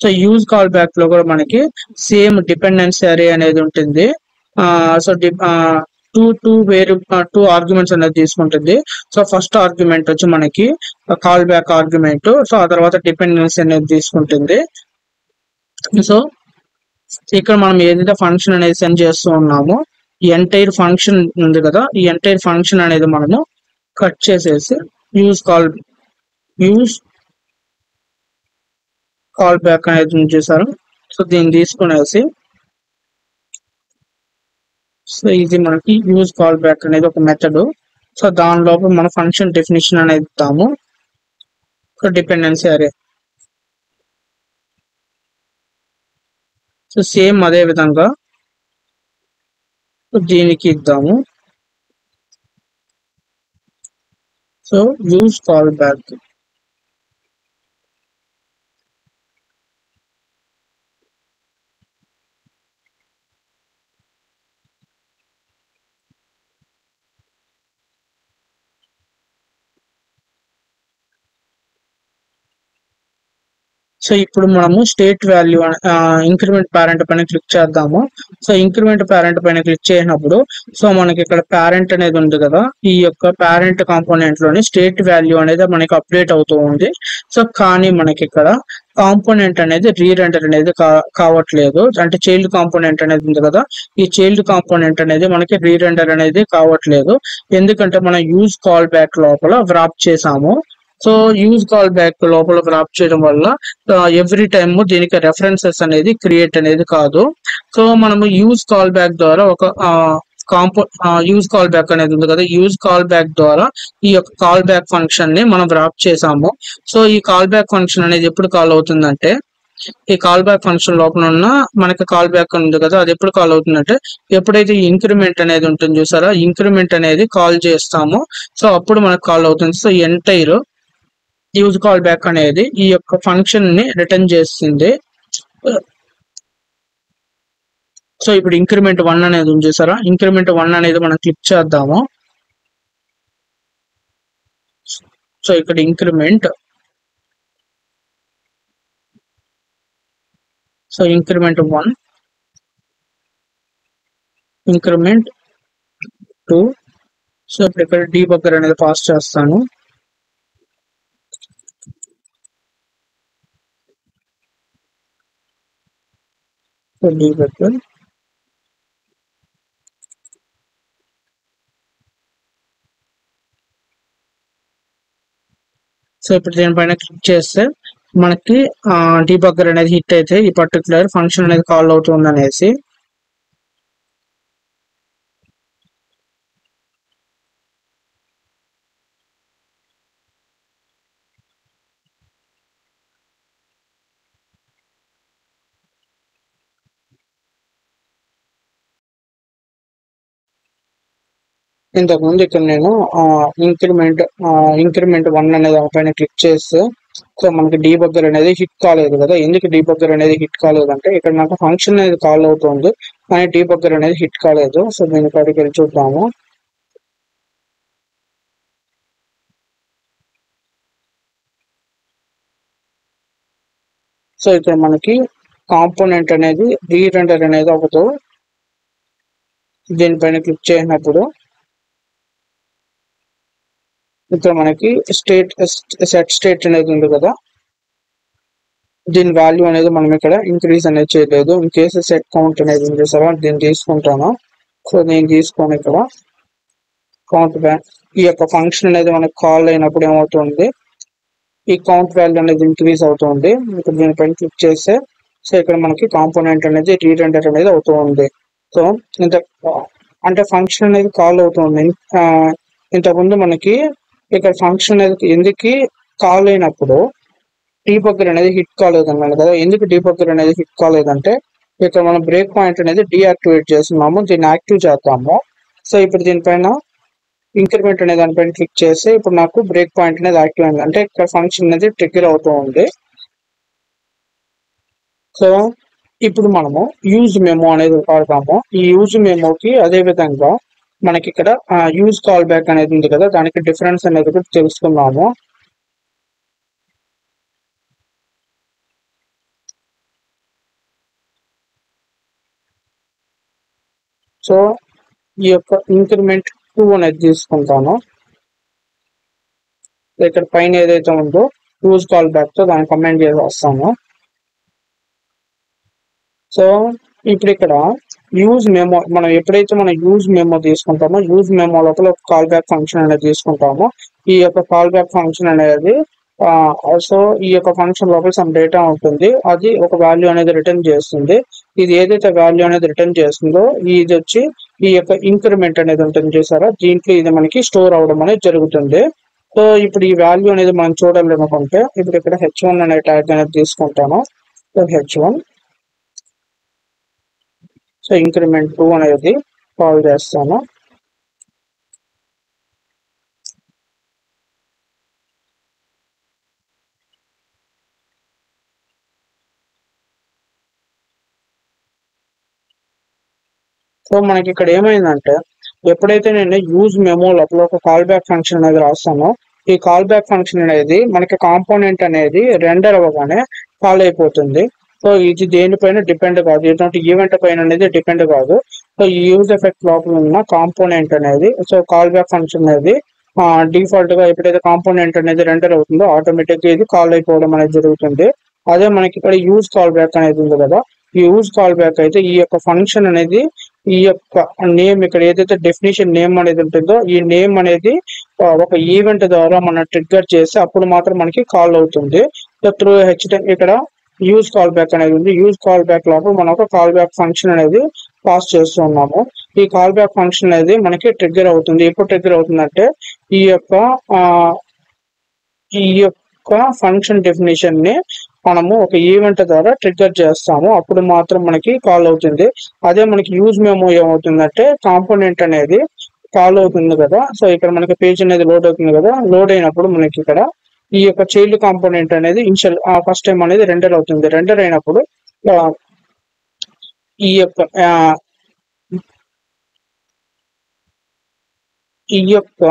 సో యూజ్ కాల్ బ్యాక్ లో కూడా మనకి సేమ్ డిపెండెన్సీ అరే అనేది ఉంటుంది. సో టూ ఆర్గ్యుమెంట్స్ అనేది తీసుకుంటుంది. సో ఫస్ట్ ఆర్గ్యుమెంట్ వచ్చి మనకి కాల్ బ్యాక్ ఆర్గ్యుమెంట్, సో ఆ తర్వాత డిపెండెన్సీ అనేది తీసుకుంటుంది. సో ఇక్కడ మనం ఏదైతే ఫంక్షన్ అనేది సెండ్ చేస్తూ ఉన్నామో, ఈ ఎంటైర్ ఫంక్షన్ ఉంది కదా, ఈ ఎంటైర్ ఫంక్షన్ అనేది మనము కట్ చేసేసి యూజ్ కాల్ బ్యాక్ అనేది చేశారు. సో దీన్ని తీసుకునేసి, సో ఇది మనకి యూజ్ కాల్ బ్యాక్ అనేది ఒక మెథడ్. సో దాని లోపల మన ఫంక్షన్ డెఫినేషన్ అనేది ఇద్దాము. సో డిపెండెన్సీ అరే, సో సేమ్ అదే విధంగా దీనికి ఇద్దాము. So use call back, so ఇప్పుడు మనము స్టేట్ వాల్యూ ఇంక్రిమెంట్ పేరెంట్ పైన క్లిక్ చేద్దాము. సో ఇంక్రిమెంట్ పేరెంట్ పైన క్లిక్ చేసినప్పుడు, సో మనకి ఇక్కడ పేరెంట్ అనేది ఉంది కదా, ఈ యొక్క పేరెంట్ కాంపోనెంట్ లోని స్టేట్ వాల్యూ అనేది మనకి అప్డేట్ అవుతూ ఉంది. సో కానీ మనకి ఇక్కడ కాంపోనెంట్ అనేది రీరెండర్ అనేది కావట్లేదు, అంటే చైల్డ్ కాంపోనెంట్ అనేది ఉంది కదా, ఈ చైల్డ్ కాంపోనెంట్ అనేది మనకి రీరెండర్ అనేది కావట్లేదు. ఎందుకంటే మనం యూజ్ కాల్ బ్యాక్ లోపల వ్రాప్ చేసాము. సో యూజ్ కాల్ బ్యాక్ లోపల వ్రాప్ చేయడం వల్ల ఎవ్రీ టైమ్ దీనికి రెఫరెన్సెస్ అనేది క్రియేట్ అనేది కాదు. సో మనము యూజ్ కాల్ బ్యాక్ ద్వారా ఒక యూజ్ కాల్ బ్యాక్ అనేది ఉంది కదా, యూజ్ కాల్ బ్యాక్ ద్వారా ఈ యొక్క కాల్ బ్యాక్ ఫంక్షన్ ని మనం వ్రాప్ చేసాము. సో ఈ కాల్ బ్యాక్ ఫంక్షన్ అనేది ఎప్పుడు కాల్ అవుతుందంటే, ఈ కాల్ బ్యాక్ ఫంక్షన్ లోపల ఉన్న మనకి కాల్ బ్యాక్ ఉంది కదా, అది ఎప్పుడు కాల్ అవుతుందంటే ఎప్పుడైతే ఇంక్రిమెంట్ అనేది ఉంటుంది చూసారా, ఇంక్రిమెంట్ అనేది కాల్ చేస్తామో సో అప్పుడు మనకు కాల్ అవుతుంది. So entire use call back అనేది ఈ యొక్క ఫంక్షన్ ని రిటర్న్ చేస్తుంది. సో ఇప్పుడు ఇంక్రిమెంట్ 1 అనేది ఉంది చూసారా, ఇంక్రిమెంట్ 1 అనేది మనం క్లిక్ చేద్దాము. సో ఇక్కడ ఇంక్రిమెంట్ 1, ఇంక్రిమెంట్ 2. సో ఇప్పుడు ఇక్కడ డీబగ్గర్ అనేది పాస్ చేస్తాను. సో డీబగ్గర్, సో ఇప్పుడు దీనిపైన క్లిక్ చేస్తే మనకి డీబగ్గర్ అనేది హిట్ అయితే ఈ పర్టికులర్ ఫంక్షన్ అనేది కాల్ అవుతుంది అనేసి. ఇంతకుముందు ఇక్కడ నేను ఇంక్రిమెంట్ 1 అనేది పైన క్లిక్ చేస్తే సో మనకి డీబగ్గర్ అనేది హిట్ కాలేదు కదా. ఎందుకు డీబగ్గర్ అనేది హిట్ కాలేదు అంటే, ఇక్కడ నాకు ఫంక్షన్ అనేది కాల్ అవుతుంది కానీ డీబగ్గర్ అనేది హిట్ కాలేదు. సో దీని కాడికి వెళ్ళి చూద్దాము. సో ఇక్కడ మనకి కాంపోనెంట్ అనేది రీరెండర్ అనేది ఒకతో దీనిపైన క్లిక్ చేసినప్పుడు ఇక్కడ మనకి సెట్ స్టేట్ అనేది ఉంది కదా, దీని వాల్యూ అనేది మనం ఇక్కడ ఇంక్రీజ్ అనేది చేయలేదు. ఇన్ కేసు సెట్ కౌంట్ అనేది ఉంది చూసారా, దీన్ని తీసుకుంటాను. సో నేను తీసుకొని ఇక్కడ కౌంట్ ఈ యొక్క ఫంక్షన్ అనేది మనకు కాల్ అయినప్పుడు ఏమవుతుంది, ఈ కౌంట్ వాల్యూ అనేది ఇంక్రీజ్ అవుతుంది. ఇక్కడ దీనిపైన క్లిక్ చేస్తే సో ఇక్కడ మనకి కాంపోనెంట్ అనేది రీరెండర్ అనేది అవుతూ ఉంది. సో ఇంత అంటే ఫంక్షన్ అనేది కాల్ అవుతుంది. ఇంతకుముందు మనకి ఇక్కడ ఫంక్షన్ అనేది ఎందుకు కాల్ అయినప్పుడు డీబగ్గర్ అనేది హిట్ కాలేదన్నాను కదా. ఎందుకు డీబగ్గర్ అనేది హిట్ కాలేదంటే ఇక్కడ మనం బ్రేక్ పాయింట్ అనేది డీయాక్టివేట్ చేస్తున్నాము, దీన్ని యాక్టివ్ చేద్దాము. సో ఇప్పుడు దీనిపైన ఇంక్రిమెంట్ అనే దానిపైన క్లిక్ చేస్తే ఇప్పుడు నాకు బ్రేక్ పాయింట్ అనేది యాక్టివ్ అయింది, అంటే ఇక్కడ ఫంక్షన్ అనేది ట్రిగ్గర్ అవుతూ ఉంది. సో ఇప్పుడు మనము యూజ్ మెమో అనేది వాడతాము. ఈ యూజ్ మెమోకి అదే విధంగా మనకి ఇక్కడ యూజ్ కాల్ బ్యాక్ అనేది ఉంది కదా, దానికి డిఫరెన్స్ అనేది కూడా తెలుసుకున్నాము. సో ఈ యొక్క ఇంక్రిమెంట్ 2 అనేది తీసుకుంటాను. ఇక్కడ పైన ఏదైతే ఉందో యూజ్ కాల్ బ్యాక్ తో దాన్ని కమెంట్ చేసి వస్తాను. సో ఇప్పుడు ఇక్కడ యూజ్ మెమో మనం ఎప్పుడైతే మనం యూజ్ మెమో తీసుకుంటామో యూజ్ మెమో లోపల ఒక కాల్ బ్యాక్ ఫంక్షన్ అనేది తీసుకుంటాము. ఈ యొక్క కాల్ బ్యాక్ ఫంక్షన్ అనేది సో ఈ యొక్క ఫంక్షన్ లోపల సమ్ డేటా ఉంటుంది, అది ఒక వాల్యూ అనేది రిటర్న్ చేస్తుంది. ఇది ఏదైతే వాల్యూ అనేది రిటర్న్ చేస్తుందో ఇది వచ్చి ఈ యొక్క ఇంక్రిమెంట్ అనేది ఉంటుంది చూసారా, దీంట్లో ఇది మనకి స్టోర్ అవడం అనేది జరుగుతుంది. సో ఇప్పుడు ఈ వాల్యూ అనేది మనం చూడాలనుకుంటే ఇప్పుడు ఇక్కడ h1 అనే ట్యాగ్ అనేది తీసుకుంటాను. సో h1 సో ఇంక్రిమెంట్ 2 అనేది కాల్ చేస్తాను. సో మనకి ఇక్కడ ఏమైందంటే ఎప్పుడైతే నేను యూజ్ మెమో లోపల ఒక కాల్ బ్యాక్ ఫంక్షన్ అనేది రాస్తానో ఈ కాల్ బ్యాక్ ఫంక్షన్ అనేది మనకి కాంపోనెంట్ అనేది రెండర్ అవ్వగానే కాల్ అయిపోతుంది. సో ఇది దేనిపైన డిపెండ్ కాదు, ఎటువంటి ఈవెంట్ పైన అనేది డిపెండ్ కాదు. సో ఈ యూజ్ ఎఫెక్ట్ లోపల ఉన్న కాంపోనెంట్ అనేది సో కాల్ బ్యాక్ ఫంక్షన్ అనేది డిఫాల్ట్ గా ఎప్పుడైతే కాంపోనెంట్ అనేది రెండర్ అవుతుందో ఆటోమేటిక్ గా ఇది కాల్ అయిపోవడం అనేది జరుగుతుంది. అదే మనకి ఇక్కడ యూజ్ కాల్ బ్యాక్ అనేది ఉంది కదా, ఈ యూజ్ కాల్ బ్యాక్ అయితే ఈ యొక్క ఫంక్షన్ అనేది ఈ యొక్క నేమ్ ఇక్కడ ఏదైతే డెఫినేషన్ నేమ్ అనేది ఉంటుందో ఈ నేమ్ అనేది ఒక ఈవెంట్ ద్వారా మనం ట్రిగ్గర్ చేసి అప్పుడు మాత్రం మనకి కాల్ అవుతుంది. సో త్రూ ఇక్కడ యూజ్ కాల్ బ్యాక్ అనేది ఉంది. యూజ్ కాల్ బ్యాక్ లోపల మనం ఒక కాల్ బ్యాక్ ఫంక్షన్ అనేది పాస్ చేస్తున్నాము. ఈ కాల్ బ్యాక్ ఫంక్షన్ అనేది మనకి ట్రిగ్గర్ అవుతుంది. ఎప్పుడు ట్రిగ్గర్ అవుతుందంటే ఈ యొక్క ఫంక్షన్ డెఫినేషన్ ని మనము ఒక ఈవెంట్ ద్వారా ట్రిగ్గర్ చేస్తాము, అప్పుడు మాత్రం మనకి కాల్ అవుతుంది. అదే మనకి యూజ్ మెమో ఏమవుతుందంటే కాంపోనెంట్ అనేది కాల్ అవుతుంది కదా. సో ఇక్కడ మనకి పేజ్ అనేది లోడ్ అవుతుంది కదా, లోడ్ అయినప్పుడు మనకి ఇక్కడ ఈ యొక్క చైల్డ్ కాంపోనెంట్ అనేది ఇనిషియల్ ఫస్ట్ టైం అనేది రెండర్ అవుతుంది. రెండర్ అయినప్పుడు ఈ యొక్క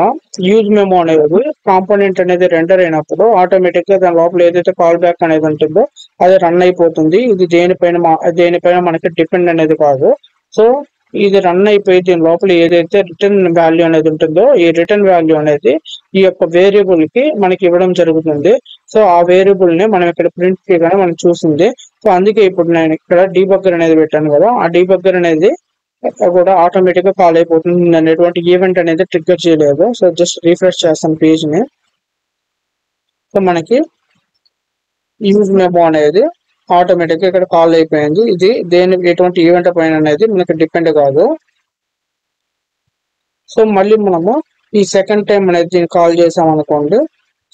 యూజ్ మెమో అనేది కాంపోనెంట్ అనేది రెండర్ అయినప్పుడు ఆటోమేటిక్ గా దాని లోపల ఏదైతే కాల్ బ్యాక్ అనేది ఉంటుందో అది రన్ అయిపోతుంది. ఇది దేనిపైన మనకి డిపెండ్ అనేది కాదు. సో ఇది రన్ అయిపోయి దీని లోపల ఏదైతే రిటర్న్ వాల్యూ అనేది ఉంటుందో ఈ రిటర్న్ వాల్యూ అనేది ఈ యొక్క వేరియబుల్ కి మనకి ఇవ్వడం జరుగుతుంది. సో ఆ వేరియబుల్ ని మనం ఇక్కడ ప్రింట్ చేయగానే మనం చూసింది. సో అందుకే ఇప్పుడు నేను ఇక్కడ డీబగ్గర్ అనేది పెట్టాను కదా, ఆ డీబగ్గర్ అనేది కూడా ఆటోమేటిక్ గా కాల్ అయిపోతుంది. నేను ఎటువంటి ఈవెంట్ అనేది ట్రిగ్గర్ చేయలేదు. సో జస్ట్ రిఫ్రెష్ చేస్తాను పేజ్ ని. సో మనకి యూజ్ మెమో అనేది ఆటోమేటిక్ గా ఇక్కడ కాల్ అయిపోయింది. ఇది ఎటువంటి ఈవెంట్ పైన అనేది మనకి డిపెండ్ కాదు. సో మళ్ళీ మనము ఈ సెకండ్ టైం అనేది దీన్ని కాల్ చేసాం అనుకోండి,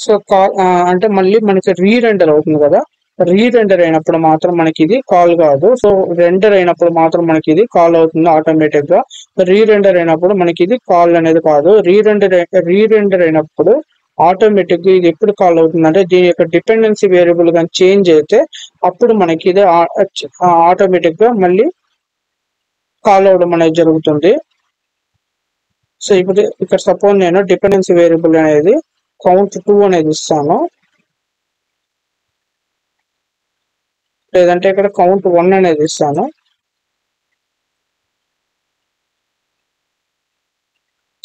సో కాల్ అంటే మళ్ళీ మనకి రీరెండర్ అవుతుంది కదా, రీరెండర్ అయినప్పుడు మాత్రం మనకి ఇది కాల్ కాదు. సో రెండర్ అయినప్పుడు మాత్రం మనకి ఇది కాల్ అవుతుంది ఆటోమేటిక్ గా. రీరెండర్ అయినప్పుడు మనకి ఇది కాల్ అనేది కాదు. రీరెండర్ అయినప్పుడు ఆటోమేటిక్ గా ఇది ఎప్పుడు కాల్ అవుతుంది అంటే దీని యొక్క డిపెండెన్సీ వేరియబుల్ కానీ చేంజ్ అయితే అప్పుడు మనకి ఇది ఆటోమేటిక్ గా మళ్ళీ కాల్ అవడం అనేది జరుగుతుంది. సో ఇప్పుడు ఇక్కడ సపోజ్ నేను డిపెండెన్సీ వేరియబుల్ అనేది కౌంట్ 2 అనేది ఇస్తాను. లేదంటే ఇక్కడ కౌంట్ 1 అనేది ఇస్తాను.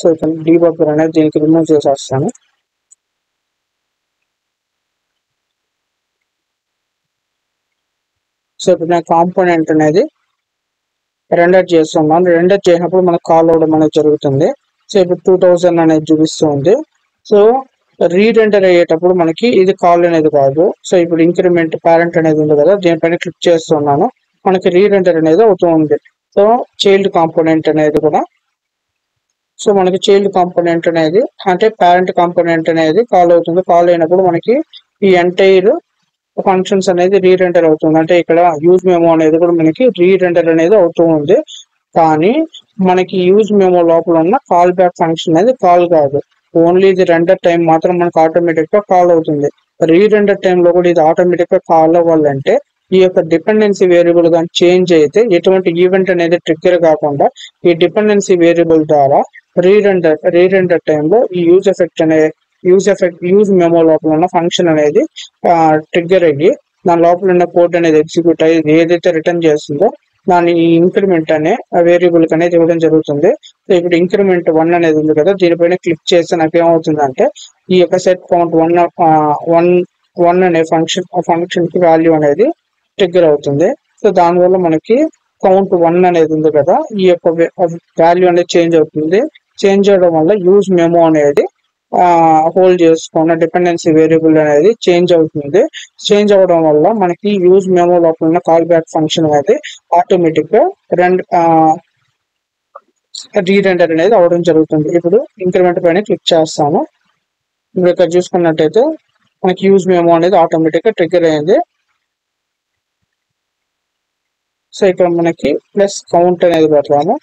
సో ఇక్కడ డీబగ్గర్ అనేది దీనికి రిమూవ్ చేసేస్తాను. సో ఇప్పుడు నేను కాంపోనెంట్ అనేది రెండర్ చేస్తున్నాను. రెండర్ చేసినప్పుడు మనకు కాల్ అవడం అనేది జరుగుతుంది. సో ఇప్పుడు 2000 అనేది చూపిస్తుంది. సో రీరెండర్ అయ్యేటప్పుడు మనకి ఇది కాల్ అనేది కాదు. సో ఇప్పుడు ఇంక్రిమెంట్ పేరెంట్ అనేది ఉంది కదా, దీనిపైన క్లిక్ చేస్తున్నాను, మనకి రీరెండర్ అనేది అవుతూ ఉంది. సో చైల్డ్ కాంపోనెంట్ అనేది కూడా, సో మనకి చైల్డ్ కాంపోనెంట్ అనేది అంటే పేరెంట్ కాంపోనెంట్ అనేది కాల్ అవుతుంది. కాల్ అయినప్పుడు మనకి ఈ ఎంటైర్ ఫంక్షన్స్ అనేది రీరెండర్ అవుతుంది. అంటే ఇక్కడ యూజ్ మెమో అనేది కూడా మనకి రీరెండర్ అనేది అవుతూ ఉంది. కానీ మనకి యూజ్ మెమో లోపల ఉన్న కాల్ బ్యాక్ ఫంక్షన్ అనేది కాల్ కాదు. ఓన్లీ ఇది రెండర్ టైం మాత్రం మనకు ఆటోమేటిక్ గా కాల్ అవుతుంది. రీరెండర్ టైంలో కూడా ఇది ఆటోమేటిక్ గా కాల్ అవ్వాలంటే ఈ యొక్క డిపెండెన్సీ వేరియబుల్ కానీ చేంజ్ అయితే ఎటువంటి ఈవెంట్ అనేది ట్రిగ్గర్ కాకుండా ఈ డిపెండెన్సీ వేరియబుల్ ద్వారా రీరెండర్ టైంలో ఈ యూజ్ మెమో లోపల ఉన్న ఫంక్షన్ అనేది ట్రిగ్గర్ అయ్యి దాని లోపల ఉన్న కోడ్ అనేది ఎగ్జిక్యూట్ అయ్యి ఏదైతే రిటర్న్ చేస్తుందో దాని ఇంక్రిమెంట్ అనే వేరియబుల్ అనేది ఇవ్వడం జరుగుతుంది. సో ఇప్పుడు ఇంక్రిమెంట్ 1 అనేది ఉంది కదా, దీనిపైన క్లిక్ చేస్తే నాకు ఏమవుతుందంటే ఈ యొక్క సెట్ కౌంట్ 1 అనే ఫంక్షన్ కి వాల్యూ అనేది ట్రిగ్గర్ అవుతుంది. సో దానివల్ల మనకి కౌంట్ 1 అనేది ఉంది కదా, ఈ యొక్క వాల్యూ అనేది చేంజ్ అవుతుంది. చేంజ్ అవడం వల్ల యూజ్ మెమో అనేది హోల్డ్ చేసుకున్న డిపెండెన్సీ వేరియబుల్ అనేది చేంజ్ అవుతుంది. చేంజ్ అవడం వల్ల మనకి యూజ్ మెమో లోపల ఉన్న కాల్ బ్యాక్ ఫంక్షన్ అనేది ఆటోమేటిక్ గా రీరెండర్ అనేది అవడం జరుగుతుంది. ఇప్పుడు ఇంక్రిమెంట్ పైన క్లిక్ చేస్తాను. ఇప్పుడు ఇక్కడ చూసుకున్నట్టయితే మనకి యూజ్ మెమో అనేది ఆటోమేటిక్ గా ట్రిగ్గర్ అయింది. సో ఇక్కడ మనకి ప్లస్ కౌంట్ అనేది పెడతాము.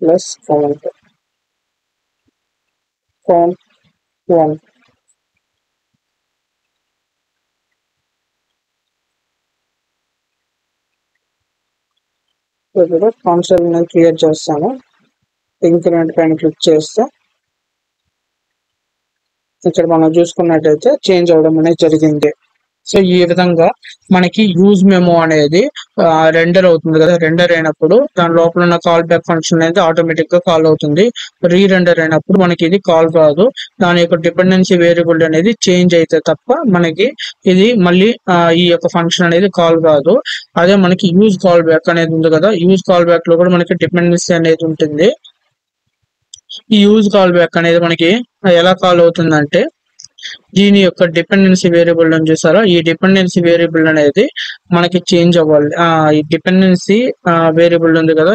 Plus count 1. ఇప్పుడు కన్సోల్ అనేది క్లియర్ చేస్తాను. ఇంక్రిమెంట్ పైన క్లిక్ చేస్తే ఇక్కడ మనం చూసుకున్నట్టయితే చేంజ్ అవడం అనేది జరిగింది. సో ఈ విధంగా మనకి యూజ్ మెమో అనేది రెండర్ అవుతుంది కదా, రెండర్ అయినప్పుడు దాని లోపల ఉన్న కాల్ బ్యాక్ ఫంక్షన్ అనేది ఆటోమేటిక్ గా కాల్ అవుతుంది. రీరెండర్ అయినప్పుడు మనకి ఇది కాల్ కాదు, దాని యొక్క డిపెండెన్సీ వేరియబుల్ అనేది చేంజ్ అయితే తప్ప మనకి ఇది మళ్ళీ ఈ యొక్క ఫంక్షన్ అనేది కాల్ కాదు. అదే మనకి యూజ్ కాల్ బ్యాక్ అనేది ఉంది కదా, యూజ్ కాల్ బ్యాక్ లో కూడా మనకి డిపెండెన్సీ అనేది ఉంటుంది. ఈ యూజ్ కాల్ బ్యాక్ అనేది మనకి ఎలా కాల్ అవుతుందంటే దీని యొక్క డిపెండెన్సీ వేరియబుల్ అని చూసారా, ఈ డిపెండెన్సీ వేరియబుల్ అనేది మనకి చేంజ్ అవ్వాలి. ఈ డిపెండెన్సీ వేరియబుల్ ఉంది కదా,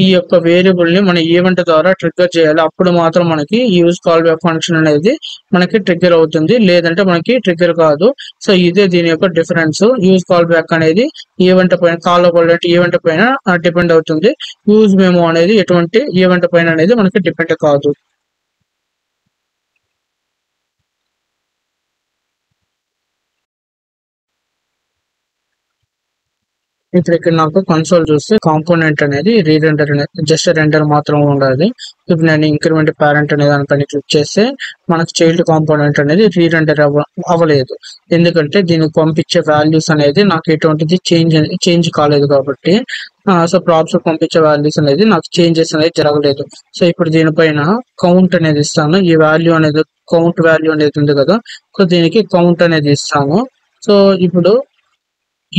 ఈ యొక్క వేరియబుల్ ని మన ఈవెంట్ ద్వారా ట్రిగ్గర్ చేయాలి. అప్పుడు మాత్రం మనకి యూజ్ కాల్ బ్యాక్ ఫంక్షన్ అనేది మనకి ట్రిగ్గర్ అవుతుంది, లేదంటే మనకి ట్రిగ్గర్ కాదు. సో ఇదే దీని యొక్క డిఫరెన్స్. యూజ్ కాల్ బ్యాక్ అనేది ఈవెంట్ పైన, కాల్ అవ్వాలంటే ఈవెంట్ పైన డిపెండ్ అవుతుంది. యూజ్ మెమో అనేది ఎటువంటి ఈవెంట్ పైన అనేది మనకి డిపెండ్ కాదు. ఇప్పుడు ఇక్కడ నాకు కన్సోల్ చూస్తే కాంపోనెంట్ అనేది రీరెండర్ అనేది జస్ట్ రెండర్ మాత్రం ఉండాలి. ఇప్పుడు నేను ఇంక్రిమెంట్ పేరెంట్ అనే దానిపైన క్లిక్ చేస్తే మనకు చైల్డ్ కాంపోనెంట్ అనేది రీరెండర్ అవ్వలేదు, ఎందుకంటే దీనికి పంపించే వాల్యూస్ అనేది నాకు ఎటువంటిది చేంజ్ కాలేదు కాబట్టి. సో ప్రాప్స్ పంపించే వాల్యూస్ అనేది నాకు చేంజెస్ అనేది జరగలేదు. సో ఇప్పుడు దీనిపైన కౌంట్ అనేది ఇస్తాను. ఈ వాల్యూ అనేది కౌంట్ వాల్యూ అనేది ఉంది కదా, సో దీనికి కౌంట్ అనేది ఇస్తాను. సో ఇప్పుడు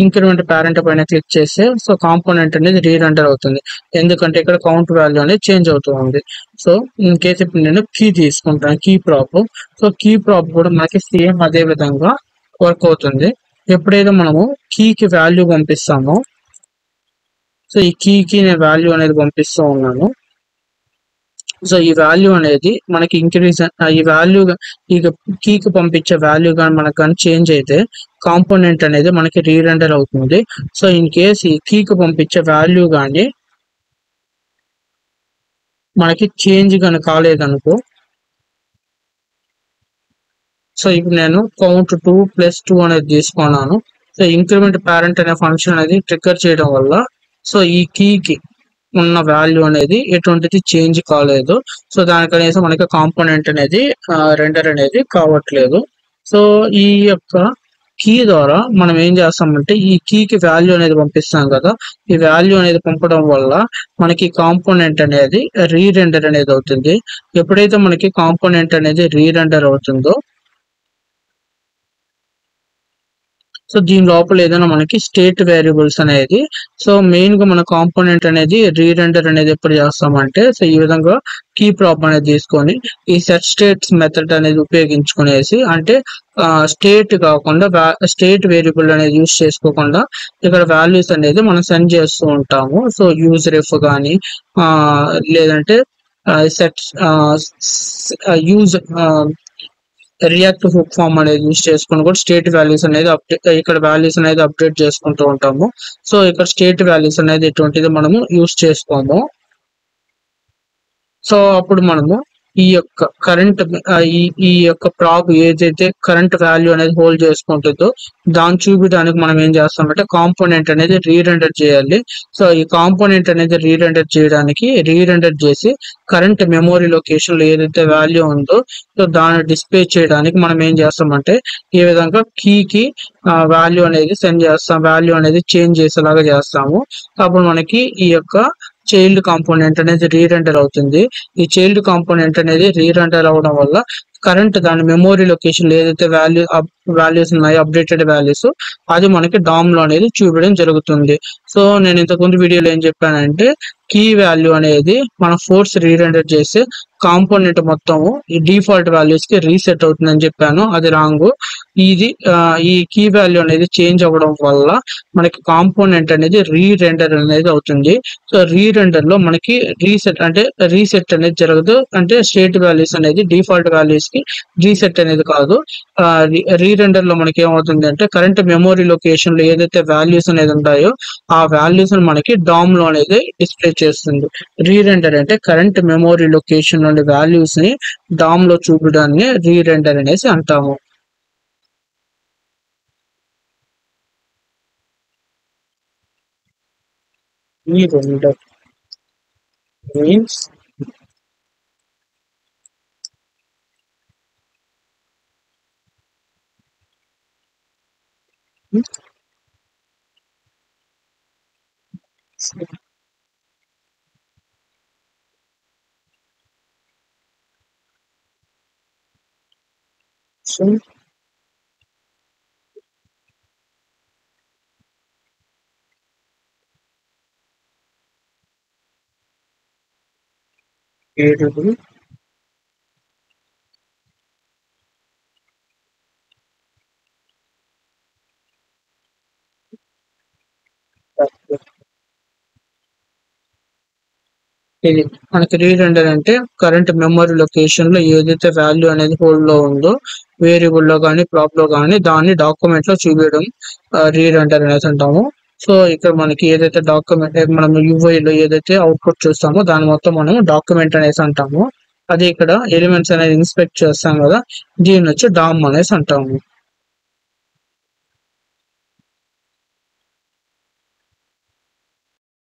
ఇంక్రిమెంట్ పేరెంట్ పైన క్లిక్ చేస్తే సో కాంపోనెంట్ అనేది రీరెండర్ అవుతుంది, ఎందుకంటే ఇక్కడ కౌంట్ వాల్యూ అనేది చేంజ్ అవుతూ ఉంది. సో ఇన్ కేసు ఇప్పుడు నేను కీ తీసుకుంటాను, కీ ప్రాప్. సో కీ ప్రాప్ కూడా మనకి సేమ్ అదే విధంగా వర్క్ అవుతుంది. ఎప్పుడైతే మనము కీకి వాల్యూ పంపిస్తామో, సో ఈ కీకి నేను వాల్యూ అనేది పంపిస్తూ ఉన్నాను. సో ఈ వాల్యూ అనేది మనకి ఇంక్రీజ్, ఈ వాల్యూ ఈ కీకి పంపించే వాల్యూ కానీ మనకు కానీ చేంజ్ అయితే కాంపోనెంట్ అనేది మనకి రీరెండర్ అవుతుంది. సో ఇన్ కేస్ ఈ కీకి పంపించే వాల్యూ కానీ మనకి చేంజ్ కానీ కాలేదనుకో, సో ఇప్పుడు నేను కౌంట్ 2+2 అనేది తీసుకున్నాను. సో ఇంక్రిమెంట్ పేరెంట్ అనే ఫంక్షన్ అనేది ట్రిగ్గర్ చేయడం వల్ల సో ఈ కీకి ఉన్న వాల్యూ అనేది ఎటువంటిది చేంజ్ కాలేదు. సో దానికనేసి మనకి కాంపోనెంట్ అనేది రెండర్ అనేది కావట్లేదు. సో ఈ యొక్క కీ ద్వారా మనం ఏం చేస్తామంటే ఈ కీకి వాల్యూ అనేది పంపిస్తాం కదా, ఈ వాల్యూ అనేది పంపడం వల్ల మనకి కాంపోనెంట్ అనేది రీరెండర్ అనేది అవుతుంది. ఎప్పుడైతే మనకి కాంపోనెంట్ అనేది రీరెండర్ అవుతుందో, సో దీని లోపల ఏదైనా మనకి స్టేట్ వేరియబుల్స్ అనేది, సో మెయిన్ గా మన కాంపోనెంట్ అనేది రీరెండర్ అనేది ఎప్పుడు చేస్తామంటే, సో ఈ విధంగా కీ ప్రాప్ అనేది తీసుకొని ఈ సెట్ స్టేట్స్ మెథడ్ అనేది ఉపయోగించుకునేసి, అంటే స్టేట్ కాకుండా స్టేట్ వేరియబుల్ అనేది యూజ్ చేసుకోకుండా ఇక్కడ వాల్యూస్ అనేది మనం సెండ్ చేస్తూ ఉంటాము. సో యూజ్ రెఫ్ కానీ లేదంటే set use react hook form అనేది యూజ్ చేసుకుని కూడా స్టేట్ వాల్యూస్ అనేది ఇక్కడ వాల్యూస్ అనేది అప్డేట్ చేసుకుంటూ ఉంటాము. సో ఇక్కడ స్టేట్ వాల్యూస్ అనేది ఎటువంటిది మనము యూజ్ చేసుకోము. సో అప్పుడు మనము ఈ యొక్క కరెంట్ ఈ యొక్క ప్రాబ్ ఏదైతే కరెంట్ వాల్యూ అనేది హోల్డ్ చేసుకుంటుందో దాన్ని చూపించడానికి మనం ఏం చేస్తామంటే కాంపోనెంట్ అనేది రీరెండర్ చేయాలి. సో ఈ కాంపోనెంట్ అనేది రీరెండర్ చేయడానికి రీరెండర్ చేసి కరెంట్ మెమొరీ లొకేషన్ లో ఏదైతే వాల్యూ ఉందో సో దాన్ని డిస్ప్లే చేయడానికి మనం ఏం చేస్తామంటే ఈ విధంగా కీకి వాల్యూ అనేది సెండ్ చేస్తాం, వాల్యూ అనేది చేంజ్ చేసేలాగా చేస్తాము. అప్పుడు మనకి ఈ యొక్క చైల్డ్ కాంపోనెంట్ అనేది రీరెండర్ అవుతుంది. ఈ చైల్డ్ కాంపోనెంట్ అనేది రీరెండర్ అవడం వల్ల కరెంట్ దాని మెమొరీ లొకేషన్ ఏదైతే వాల్యూస్ ఉన్నాయో అప్డేటెడ్ వాల్యూస్ అది మనకి డామ్ లో అనేది చూపించడం జరుగుతుంది. సో నేను ఇంతకుముందు వీడియోలో ఏం చెప్పానంటే కీ వాల్యూ అనేది మనం ఫోర్స్ రీరెండర్ చేస్తే కాంపోనెంట్ మొత్తము ఈ డిఫాల్ట్ వాల్యూస్ కి రీసెట్ అవుతుందని చెప్పాను, అది రాంగ్. ఇది ఈ కీ వాల్యూ అనేది చేంజ్ అవ్వడం వల్ల మనకి కాంపోనెంట్ అనేది రీరెండర్ అనేది అవుతుంది. సో రీరెండర్ లో మనకి రీసెట్ అనేది జరగదు, అంటే స్టేట్ వాల్యూస్ అనేది డిఫాల్ట్ వాల్యూస్ కి రీసెట్ అనేది కాదు. రీరెండర్ లో మనకి ఏమవుతుంది అంటే కరెంట్ మెమొరీ లొకేషన్ లో ఏదైతే వాల్యూస్ అనేది ఉంటాయో ఆ వాల్యూస్ మనకి డామ్ లో అనేది డిస్ప్లే చేస్తుంది. రీరెండర్ అంటే కరెంట్ మెమొరీ లొకేషన్ లోని వాల్యూస్ ని డామ్ లో చూపడాన్ని రీరెండర్ అనేసి అంటాము. రీరెండర్ మీన్స్ variable ఇది మనకి రీరెండర్ అంటే కరెంట్ మెమొరీ లొకేషన్ లో ఏదైతే వాల్యూ అనేది హోల్డ్ లో ఉందో వేరియబుల్ లో కానీ ప్రాప్ లో కానీ దాన్ని డాక్యుమెంట్ లో చూపించడం రీరెండర్ అనేసి అంటాము. సో ఇక్కడ మనకి ఏదైతే డాక్యుమెంట్ మనం యూఐ లో ఏదైతే అవుట్పుట్ చూస్తామో దాని మొత్తం మనం డాక్యుమెంట్ అనేసి అంటాము. అది ఇక్కడ ఎలిమెంట్స్ అనేది ఇన్స్పెక్ట్ చేస్తాం కదా, దీన్ని వచ్చి డామ్ అనేసి అంటాము.